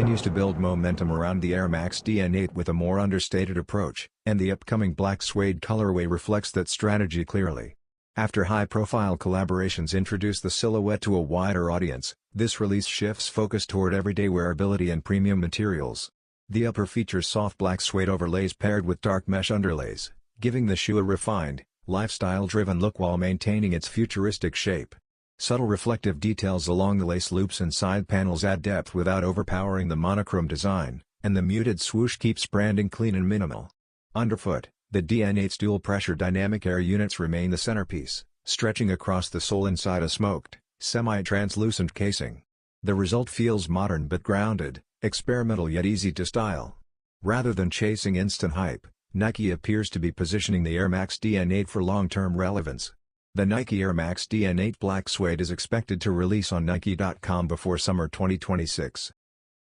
continues to build momentum around the Air Max DN8 with a more understated approach, and the upcoming black suede colorway reflects that strategy clearly. After high-profile collaborations introduce the silhouette to a wider audience, this release shifts focus toward everyday wearability and premium materials. The upper features soft black suede overlays paired with dark mesh underlays, giving the shoe a refined, lifestyle-driven look while maintaining its futuristic shape. Subtle reflective details along the lace loops and side panels add depth without overpowering the monochrome design, and the muted swoosh keeps branding clean and minimal. Underfoot, the DN8's dual-pressure dynamic air units remain the centerpiece, stretching across the sole inside a smoked, semi-translucent casing. The result feels modern but grounded, experimental yet easy to style. Rather than chasing instant hype, Nike appears to be positioning the Air Max DN8 for long-term relevance. The Nike Air Max DN8 Black Suede is expected to release on Nike.com before summer 2026.